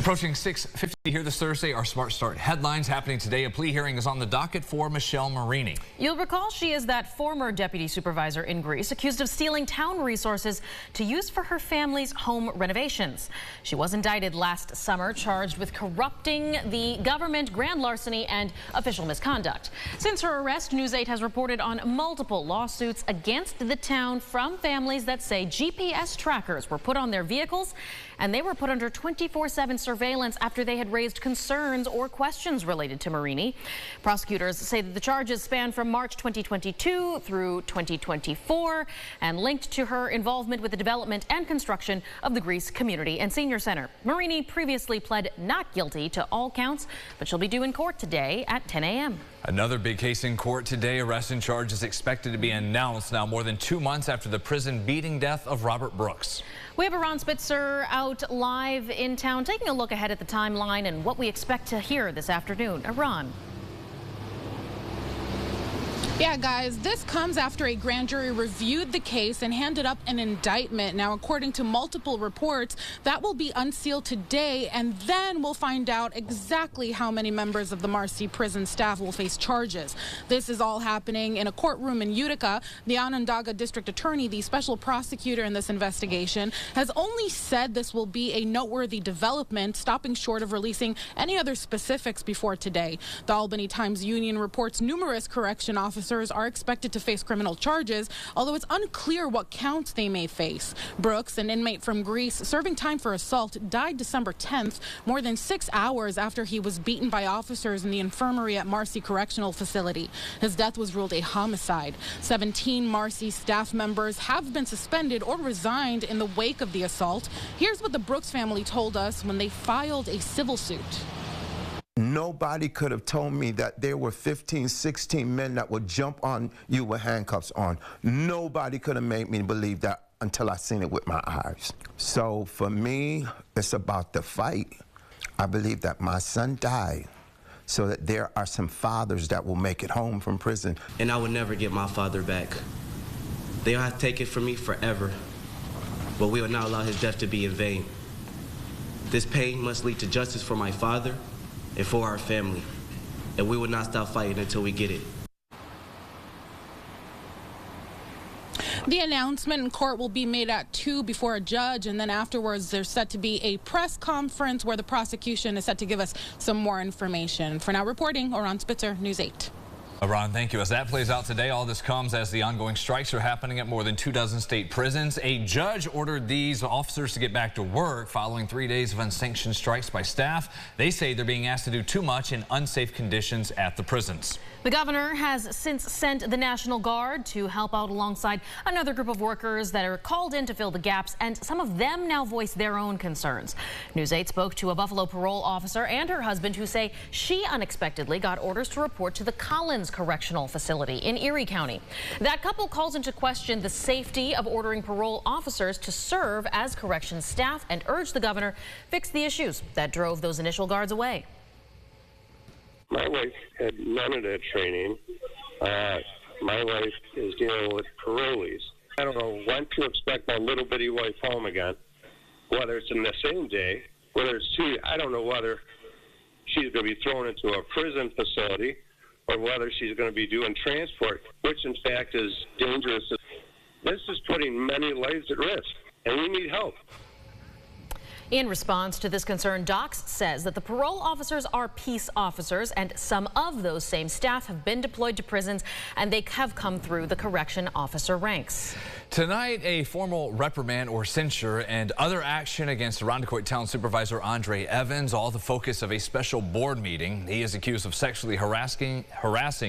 Approaching 6:50 here this Thursday, our Smart Start headlines happening today. A plea hearing is on the docket for Michelle Marini. You'll recall she is that former deputy supervisor in Greece accused of stealing town resources to use for her family's home renovations. She was indicted last summer, charged with corrupting the government, grand larceny, and official misconduct. Since her arrest, News 8 has reported on multiple lawsuits against the town from families that say GPS trackers were put on their vehicles and they were put under 24/7 surveillance after they had raised concerns or questions related to Marini. Prosecutors say that the charges span from March 2022 through 2024 and linked to her involvement with the development and construction of the Greece Community and Senior Center. Marini previously pled not guilty to all counts, but she'll be due in court today at 10 a.m. Another big case in court today. Arrest and charge is expected to be announced now more than 2 months after the prison beating death of Robert Brooks. We have Ron Spitzer out live in town, taking a look ahead at the timeline and what we expect to hear this afternoon. Ron. Yeah, guys, this comes after a grand jury reviewed the case and handed up an indictment. Now, according to multiple reports, that will be unsealed today, and then we'll find out exactly how many members of the Marcy prison staff will face charges. This is all happening in a courtroom in Utica. The Onondaga District Attorney, the special prosecutor in this investigation, has only said this will be a noteworthy development, stopping short of releasing any other specifics before today. The Albany Times-Union reports numerous correction officers are expected to face criminal charges, although it's unclear what counts they may face. Brooks, an inmate from Greece serving time for assault, died December 10th, more than 6 hours after he was beaten by officers in the infirmary at Marcy Correctional Facility. His death was ruled a homicide. 17 Marcy staff members have been suspended or resigned in the wake of the assault. Here's what the Brooks family told us when they filed a civil suit. Nobody could have told me that there were 15, 16 men that would jump on you with handcuffs on. Nobody could have made me believe that until I seen it with my eyes. So for me, it's about the fight. I believe that my son died so that there are some fathers that will make it home from prison. And I will never get my father back. They'll have to take it from me forever, but we will not allow his death to be in vain. This pain must lead to justice for my father and for our family, and we will not stop fighting until we get it. The announcement in court will be made at 2 before a judge, and then afterwards there's set to be a press conference where the prosecution is set to give us some more information. For now, reporting, Ron Spitzer, News 8. Ron, thank you. As that plays out today, all this comes as the ongoing strikes are happening at more than 24 state prisons. A judge ordered these officers to get back to work following 3 days of unsanctioned strikes by staff. They say they're being asked to do too much in unsafe conditions at the prisons. The governor has since sent the National Guard to help out alongside another group of workers that are called in to fill the gaps, and some of them now voice their own concerns. News 8 spoke to a Buffalo parole officer and her husband who say she unexpectedly got orders to report to the Collins Correctional Facility in Erie County. That couple calls into question the safety of ordering parole officers to serve as corrections staff and urged the governor fix the issues that drove those initial guards away. My wife had none of that training. My wife is dealing with parolees. I don't know when to expect my little bitty wife home again, whether it's in the same day, whether it's 2. I don't know whether she's going to be thrown into a prison facility or whether she's going to be doing transport, which in fact is dangerous. This is putting many lives at risk, and we need help. In response to this concern, Docs says that the parole officers are peace officers, and some of those same staff have been deployed to prisons, and they have come through the correction officer ranks. Tonight, a formal reprimand or censure and other action against Irondequoit Town Supervisor Andre Evans, all the focus of a special board meeting. He is accused of sexually harassing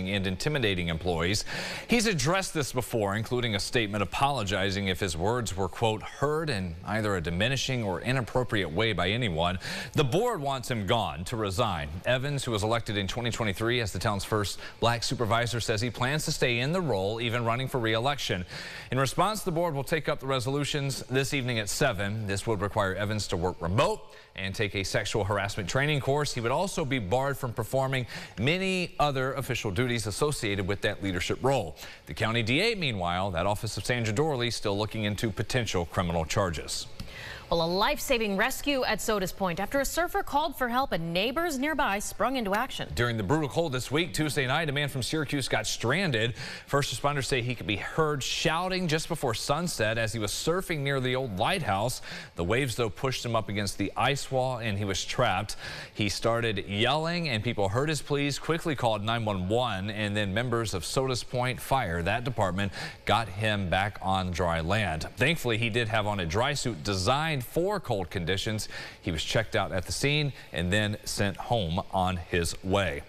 and intimidating employees. He's addressed this before, including a statement apologizing if his words were, quote, heard in either a diminishing or inappropriate way by anyone. The board wants him gone, to resign. Evans, who was elected in 2023 as the town's first black supervisor, says he plans to stay in the role, even running for re-election. In response, the board will take up the resolutions this evening at 7. This would require Evans to work remote and take a sexual harassment training course. He would also be barred from performing many other official duties associated with that leadership role. The county DA, meanwhile, that office of Sandra Dorley, still looking into potential criminal charges. Well, a life-saving rescue at Sodas Point after a surfer called for help and neighbors nearby sprung into action. During the brutal cold this week, Tuesday night, a man from Syracuse got stranded. First responders say he could be heard shouting just before sunset as he was surfing near the old lighthouse. The waves, though, pushed him up against the ice wall and he was trapped. He started yelling and people heard his pleas, quickly called 911, and then members of Sodas Point Fire, that department, got him back on dry land. Thankfully, he did have on a dry suit designed for cold conditions. He was checked out at the scene and then sent home on his way.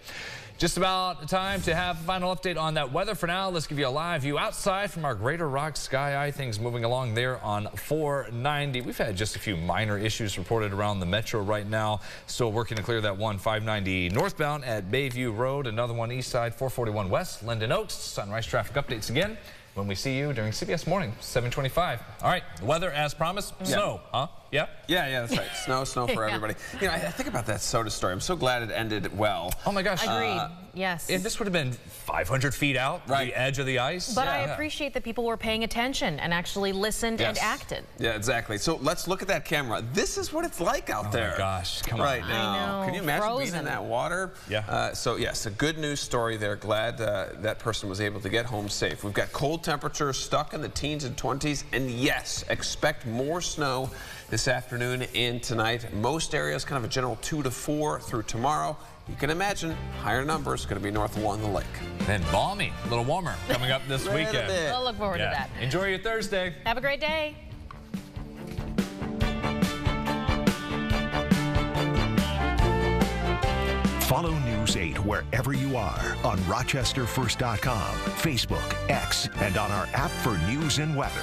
Just about time to have a final update on that weather. For now, let's give you a live view outside from our Greater Rock Sky Eye. Things moving along there on 490. We've had just a few minor issues reported around the metro right now. Still working to clear that one 590 northbound at Bayview Road. Another one east side 441 west, Linden Oaks. Sunrise traffic updates again when we see you during CBS Morning, 725. All right, the weather as promised. Snow, huh? Yeah? Yeah, that's right. Snow for everybody. You know, I think about that soda story. I'm so glad it ended well. Oh my gosh. Agreed. Yes. If this would have been 500 feet out, the edge of the ice. But I appreciate that people were paying attention and actually listened and acted. Yeah, exactly. So let's look at that camera. This is what it's like out there. Oh my gosh, come on. Right now. I know. Can you imagine being Frozen. in that water? Yeah. So yes, a good news story there. Glad that person was able to get home safe. We've got cold temperatures stuck in the teens and 20s, and yes, expect more snow this afternoon and tonight. Most areas kind of a general 2 to 4 through tomorrow. You can imagine higher numbers going to be north along the lake. Then balmy, a little warmer coming up this weekend. We'll look forward to that. Enjoy your Thursday. Have a great day. Follow News 8 wherever you are on RochesterFirst.com, Facebook, X, and on our app for news and weather.